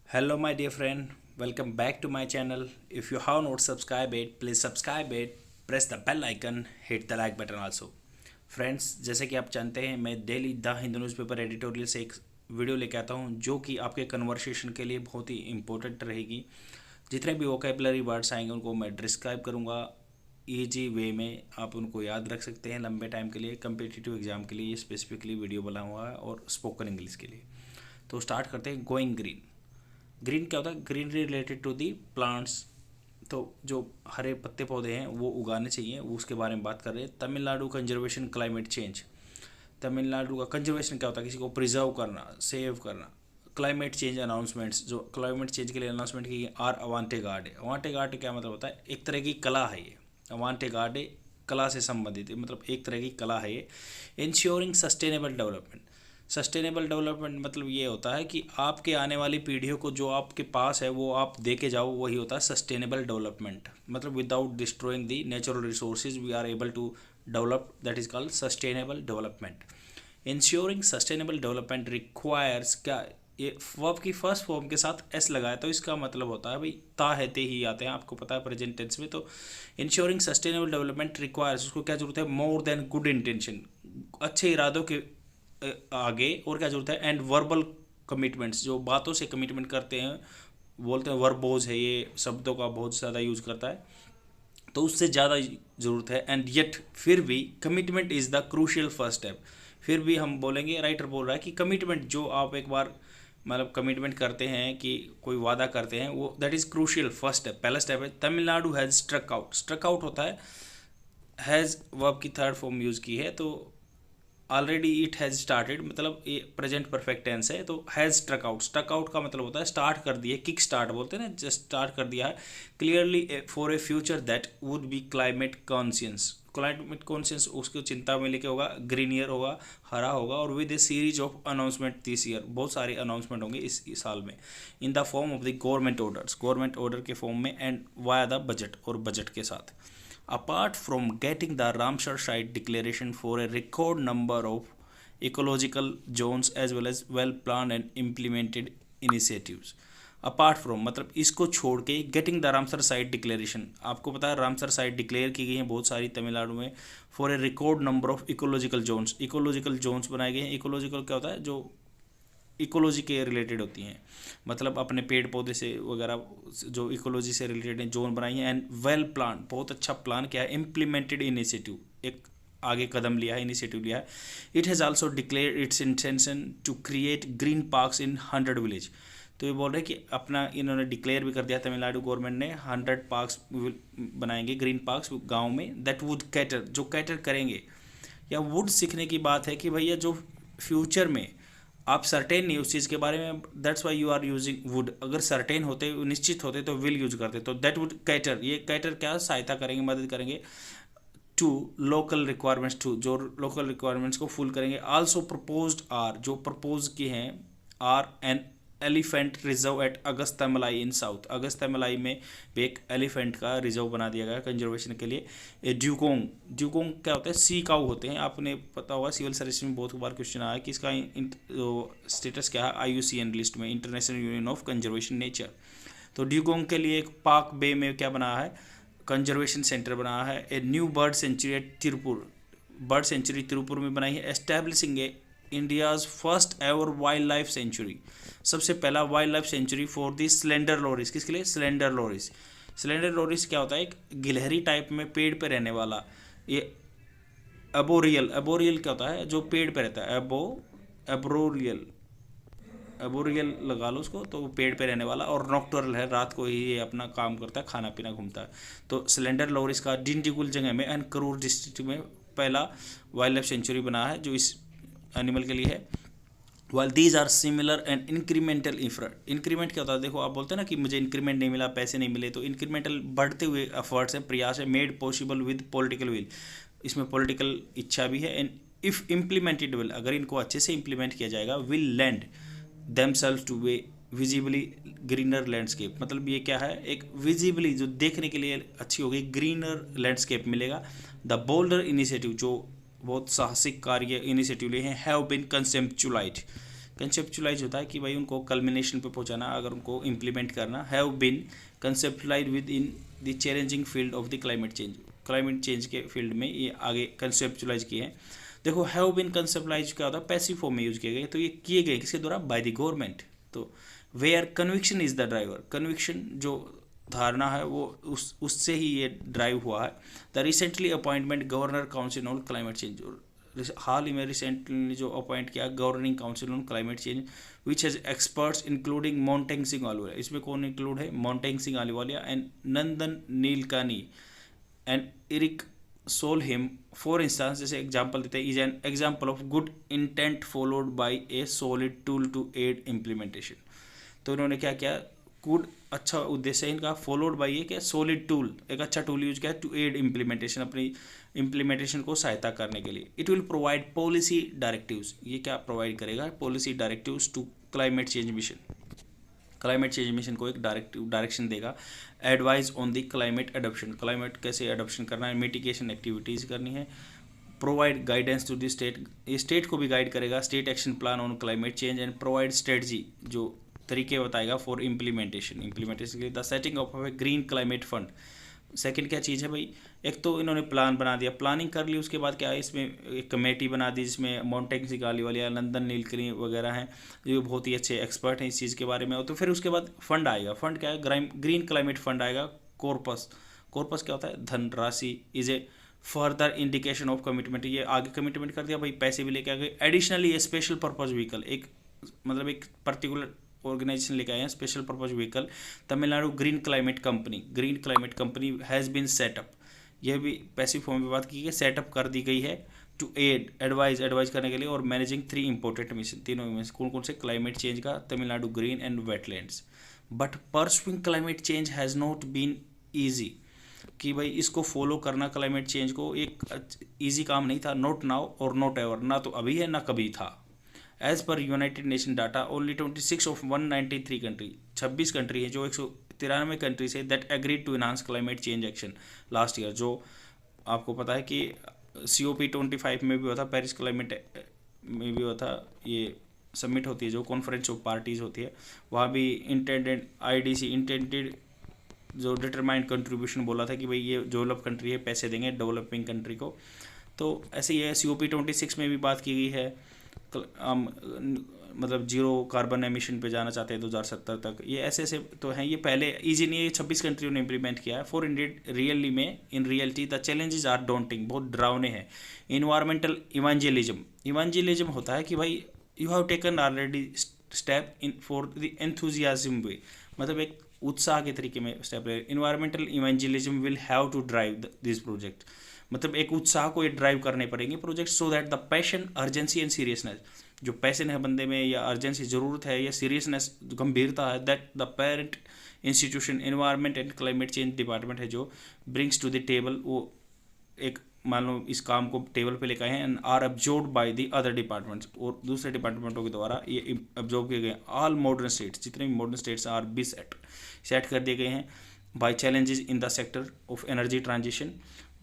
Hello, my dear friend. Welcome back to my channel. If you have not subscribed it, please subscribe it. Press the bell icon. Hit the like button also. Friends, जैसे कि आप जानते हैं, मैं daily the Hindu newspaper editorial से एक video लेके आता हूँ जो कि आपके कन्वर्सेशन के लिए बहुत ही इंपॉर्टेंट रहेगी। जितने भी वोकेबलरी वर्ड्स आएंगे उनको मैं डिस्क्राइब करूँगा ईजी वे में। आप उनको याद रख सकते हैं लंबे टाइम के लिए। कम्पिटिटिव एग्जाम के लिए ये स्पेसिफिकली वीडियो बना हुआ है और स्पोकन इंग्लिश के लिए। तो स्टार्ट करते हैं। Going green. ग्रीन क्या होता है? Green related to the plants. तो जो हरे पत्ते पौधे हैं वो उगाने चाहिए, वो उसके बारे में बात कर रहे हैं। Tamil Nadu conservation climate change. Tamil Nadu का कंजर्वेशन क्या होता है? किसी को प्रिजर्व करना, सेव करना। क्लाइमेट चेंज अनाउंसमेंट्स, जो क्लाइमेट चेंज के लिए अनाउंसमेंट की आर अवांटे गार्डे। अवांटे गार्डे क्या मतलब होता है? एक तरह की कला है ये। अवांटे गार्डे कला से संबंधित है, मतलब एक तरह की कला है ये। Ensuring sustainable development. Sustainable development मतलब ये होता है कि आपके आने वाली पीढ़ियों को जो आपके पास है वो आप दे के जाओ, वही होता है सस्टेनेबल डेवलपमेंट। मतलब without destroying the natural resources we are able to develop, that is called sustainable development. Ensuring sustainable development requires, क्या ये वर्ब की फर्स्ट फॉर्म के साथ एस लगाया तो इसका मतलब होता है भाई ता है ते ही आते हैं, आपको पता है प्रेजेंट टेंस में। तो इंश्योरिंग सस्टेनेबल डेवलपमेंट रिक्वायर्स, उसको क्या जरूरत है? मोर देन गुड इंटेंशन, अच्छे इरादों के आगे और क्या जरूरत है? एंड वर्बल कमिटमेंट्स, जो बातों से कमिटमेंट करते हैं, बोलते हैं वर्बोज है, ये शब्दों का बहुत ज़्यादा यूज करता है, तो उससे ज़्यादा ज़रूरत है। एंड येट, फिर भी commitment is the crucial first step. फिर भी हम बोलेंगे, राइटर बोल रहा है कि कमिटमेंट जो आप एक बार मतलब कमिटमेंट करते हैं कि कोई वादा करते हैं, वो that is crucial first step, पहला स्टेप है। Tamil Nadu has struck out. Struck out होता है, हैज़ वर्ब की थर्ड फॉर्म यूज़ की है, तो ऑलरेडी इट हैज़ स्टार्टेड, मतलब ये प्रेजेंट परफेक्ट टेंस है। तो has struck out, struck out का मतलब होता है स्टार्ट कर दिए, किक स्टार्ट बोलते हैं ना, जस्ट स्टार्ट कर दिया है। Clearly for a future that would be climate conscious. Climate conscious उसको चिंता में लेके होगा, ग्रीनियर होगा, हरा होगा, और with A series of announcement this year, बहुत सारे अनाउंसमेंट होंगे इस साल में, in the form of the government orders, government order के फॉर्म में, एंड वाया द बजट, और बजट के साथ। Apart from getting the Ramsar Site declaration for a record number of ecological zones as well planned and implemented initiatives, apart from मतलब इसको छोड़ के getting the Ramsar site declaration, आपको पता है रामसर साइट डिक्लेयर की गई है बहुत सारी तमिलनाडु में, for a record number of ecological zones. Ecological zones बनाए गए हैं। इकोलॉजिकल क्या होता है? जो इकोलॉजी के रिलेटेड होती हैं, मतलब अपने पेड़ पौधे से वगैरह जो इकोलॉजी से रिलेटेड हैं, जोन बनाई हैं। एंड वेल प्लान, बहुत अच्छा प्लान किया है। इम्प्लीमेंटेड इनिशिएटिव, एक आगे कदम लिया है, इनिशिएटिव लिया है। It has also declare its intention to create green parks in 100 village. तो ये बोल रहे हैं कि अपना इन्होंने डिक्लेयर भी कर दिया, तमिलनाडु गवर्नमेंट ने 100 पार्क्स बनाएंगे, ग्रीन पार्क्स गाँव में, दैट वुड कैटर, जो कैटर करेंगे। या वुड सीखने की बात है कि भैया जो फ्यूचर में आप सर्टेन नहीं उस चीज़ के बारे में, that's why you are using would. अगर सर्टेन होते, निश्चित होते, तो विल यूज करते। तो दैट वुड कैटर, ये कैटर क्या सहायता करेंगे, मदद करेंगे टू लोकल रिक्वायरमेंट्स, टू जो लोकल रिक्वायरमेंट्स को फुल करेंगे। आल्सो प्रपोज्ड आर, जो प्रपोज किए हैं, are an elephant reserve at Agasthyamalai in south. Agasthyamalai में भी एक एलिफेंट का रिजर्व बना दिया गया कंजर्वेशन के लिए। ए ड्यूकोंग, ड्यूकोंग क्या होता है? सी काऊ होते हैं, आपने पता होगा सिविल सर्विस में बहुत बार क्वेश्चन आया कि इसका स्टेटस क्या है IUCN लिस्ट में, international union of conservation nature. तो ड्यूकोंग के लिए एक पाक बे में क्या बना है? कंजर्वेशन सेंटर बना है। A new bird sanctuary at Tirupur, bird sanctuary Tirupur में बनाई है। Establishing a India's first ever wildlife sanctuary, सबसे पहला wildlife sanctuary for the slender loris. किसके लिए? Slender loris. स्लेंडर लोरिस क्या होता है? एक गिलहरी टाइप में पेड़ पे रहने वाला। ये एबोरियल, एबोरियल क्या होता है? जो पेड़ पे रहता है, एब्रोरियल, एबोरियल लगा लो उसको, तो पेड़ पे रहने वाला। और नॉक्टर्नल है, रात को ही ये अपना काम करता है, खाना पीना घूमता है। तो स्लेंडर लोरिस का डिंडीगुल जगह में एंड करूर डिस्ट्रिक्ट में पहला वाइल्ड लाइफ सेंचुरी बना है जो इस एनिमल के लिए है। While these are similar and incremental effort. Increment क्या होता है? देखो आप बोलते हैं ना कि मुझे इंक्रीमेंट नहीं मिला, पैसे नहीं मिले, तो इंक्रीमेंटल बढ़ते हुए एफर्ट्स हैं, प्रयास है। Made possible with political will, इसमें पॉलिटिकल इच्छा भी है। एंड इफ इम्प्लीमेंटेड विल, अगर इनको अच्छे से इम्प्लीमेंट किया जाएगा, will land themselves to way visibly greener landscape. मतलब ये क्या है? एक विजिबली जो देखने के लिए अच्छी होगी, ग्रीनर लैंडस्केप मिलेगा। द बोल्डर इनिशिएटिव, जो बहुत साहसिक कार्य इनिशिएटिव लिए हैं, हैव बीन कंसेप्चुलाइज्ड, कंसेप्चुलाइज होता है कि भाई उनको कल्मिनेशन पे पहुंचाना, अगर उनको इम्प्लीमेंट करना। Have been conceptualize within the challenging field of the climate change के फील्ड में ये आगे कंसेप्चुलाइज किए हैं। देखो हैव बीन कंसेप्चुलाइज क्या होता है, पैसिव फॉर्म में यूज किए गए, तो ये किए गए किसके द्वारा, बाय द गवर्नमेंट। तो where conviction is the driver, conviction जो धारणा है वो उससे ही ये ड्राइव हुआ है। The recently appointment governor council on climate change, हाल ही में रिसेंटली जो अपॉइंट किया governing council on climate change which has experts including Montek Singh Ahluwalia, इसमें कौन इंक्लूड है, Montek Singh Ahluwalia and Nandan Nilekani and Erik Solheim. For instance, जैसे एग्जाम्पल देते हैं, is an example of good intent followed by a solid tool to aid implementation. तो इन्होंने क्या किया, गुड अच्छा उद्देश्य है इनका, फॉलोड बाई ये क्या, सॉलिड टूल, एक अच्छा टूल यूज किया टू एड इम्प्लीमेंटेशन, अपनी इम्प्लीमेंटेशन को सहायता करने के लिए। It will provide policy directives, ये क्या प्रोवाइड करेगा, policy directives to climate change mission, climate change mission को एक डायरेक्शन देगा। Advise on the climate adoption, climate कैसे एडॉप्शन करना है, मिटिगेशन एक्टिविटीज़ करनी है। Provide guidance to the state, ये स्टेट को भी गाइड करेगा, state action plan on climate change and provide strategy, जो तरीके बताएगा फॉर इम्प्लीमेंटेशन के लिए। The setting of A green climate fund, second क्या चीज़ है भाई, एक तो इन्होंने प्लान बना दिया, प्लानिंग कर ली, उसके बाद क्या है, इसमें एक कमेटी बना दी जिसमें मोंटेंग सिंह आलूवालिया, नंदन नीलकनी वगैरह हैं, जो बहुत ही अच्छे एक्सपर्ट हैं इस चीज़ के बारे में। तो फिर उसके बाद फंड आएगा, फंड क्या है, ग्रीन क्लाइमेट फंड आएगा। कॉर्पस, कॉर्पस क्या होता है, धनराशि, is a further indication of commitment, ये आगे कमिटमेंट कर दिया भाई, पैसे भी लेके आ गए। एडिशनली ए स्पेशल पर्पज व्हीकल, एक मतलब एक पर्टिकुलर ऑर्गेनाइजेशन लेके आए हैं, special purpose vehicle, Tamil Nadu green climate company has been setup, यह भी पैसिव फॉर्म में बात की गई, सेटअप कर दी गई है टू एड एडवाइज करने के लिए और मैनेजिंग 3 इंपॉर्टेंट मिशन, तीनों में कौन कौन से, क्लाइमेट चेंज का, Tamil Nadu green and wetlands. But pursuing climate change has not been easy, कि भाई इसको फॉलो करना क्लाइमेट चेंज को एक ईजी काम नहीं था, नॉट नाउ और नॉट एवर, ना तो अभी है ना कभी था। As per United Nation data only 26 of 193 country, 26 country है जो 193 कंट्रीज है that agreed to enhance climate change action last year. जो आपको पता है कि COP25 में भी हुआ था, पेरिस क्लाइमेट में भी हुआ था, ये समिट होती है जो कॉन्फ्रेंस ऑफ पार्टीज होती है, वहाँ भी इंटेंडेड IDC इंटेंडेड जो डिटरमाइंड कंट्रीब्यूशन बोला था कि भाई ये डेवलप कंट्री है, पैसे देंगे डेवलपिंग कंट्री को। तो ऐसे ही है, COP26 में भी बात की गई है, मतलब जीरो कार्बन एमिशन पे जाना चाहते हैं 2070 तक। ये ऐसे ऐसे तो हैं, ये पहले ईजी नहीं है, 26 कंट्रियों ने इम्प्लीमेंट किया है। फॉर इंडियड रियली में in reality the challenges are daunting, बहुत डरावने हैं। इन्वायरमेंटल इवेंजलिज्म होता है कि भाई you have taken already step in for the enthusiasm way, मतलब एक उत्साह के तरीके में स्टेप ले। Environmental evangelism will have to drive this project, मतलब एक उत्साह को ये ड्राइव करने पड़ेंगे project, so that the passion, urgency and seriousness, जो पैशन है बंदे में या अर्जेंसी ज़रूरत है या सीरियसनेस गंभीरता है, that the parent institution environment and climate change department है जो ब्रिंग्स टू द टेबल, वो एक मान लो इस काम को टेबल पे लेकर आए हैं, and are absorbed by the other departments, और दूसरे डिपार्टमेंटों के द्वारा ये एब्जॉर्ब किए गए। ऑल मॉडर्न स्टेट्स, जितने भी modern states are be set कर दिए गए हैं by challenges in the sector of energy transition.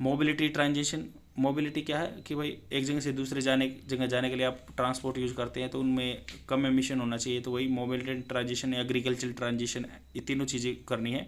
Mobility transition, mobility क्या है कि भाई एक जगह से दूसरे जगह जाने के लिए आप ट्रांसपोर्ट यूज़ करते हैं तो उनमें कम एमिशन होना चाहिए, तो वही मोबिलिटी ट्रांजिशन, एग्रीकल्चर ट्रांजिशन, ये तीनों चीज़ें करनी है।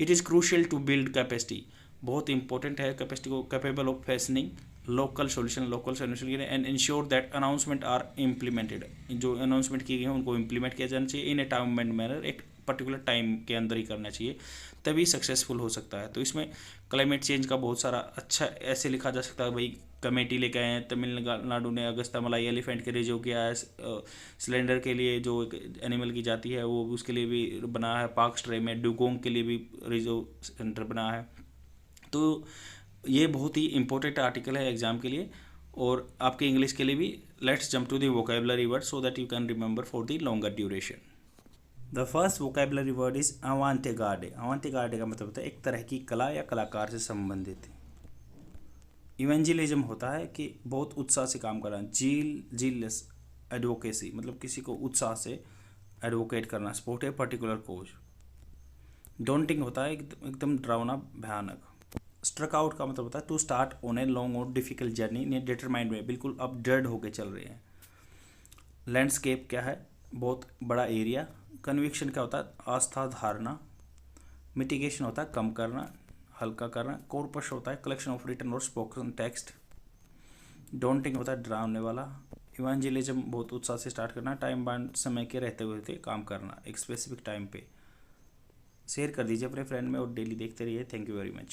It is crucial to build capacity, बहुत इंपॉर्टेंट है कैपेसिटी को, capable of fashioning local solution के लिए, and ensure that announcement are implemented, जो अनाउंसमेंट की गई है उनको इम्प्लीमेंट किया जाना चाहिए in a time and manner, एक पर्टिकुलर टाइम के अंदर ही करना चाहिए, तभी सक्सेसफुल हो सकता है। तो इसमें क्लाइमेट चेंज का बहुत सारा अच्छा ऐसे लिखा जा सकता है, भाई कमेटी लेके आए हैं, तमिलनाडु ने अगस्ता मलाई एलिफेंट के रिजर्व किया है, सिलेंडर के लिए जो एक एनिमल की जाती है वो उसके लिए भी बना है, पार्क स्ट्रे में डुगोंग के लिए भी रिजर्व सेंटर बना है। तो ये बहुत ही इंपॉर्टेंट आर्टिकल है एग्जाम के लिए और आपके इंग्लिश के लिए भी। Let's jump to the vocabulary word so that you can remember for the longer duration. The first vocabulary word is avant garde. Avant garde का मतलब होता है एक तरह की कला या कलाकार से संबंधित। इवेंजलिज्म होता है कि बहुत उत्साह से काम करना। जीललेस एडवोकेसी, मतलब किसी को उत्साह से एडवोकेट करना, support a particular cause. Daunting होता है एकदम डरावना, भयानक। स्ट्रक आउट का मतलब होता है to start on a long और difficult journey in determined way, बिल्कुल अब डेड होके चल रहे हैं। लैंडस्केप क्या है, बहुत बड़ा एरिया। कन्विक्शन क्या होता है, आस्था धारणा। मिटिगेशन होता है कम करना, हल्का करना। कॉर्पस होता है कलेक्शन ऑफ रिटन और स्पोकन टेक्स्ट। डोंटिंग होता है डरावने वाला। इवेंजलिज्म बहुत उत्साह से स्टार्ट करना, टाइम बाउंड समय के रहते हुए थे काम करना एक स्पेसिफिक टाइम पे। शेयर कर दीजिए अपने फ्रेंड में और डेली देखते रहिए। Thank you very much.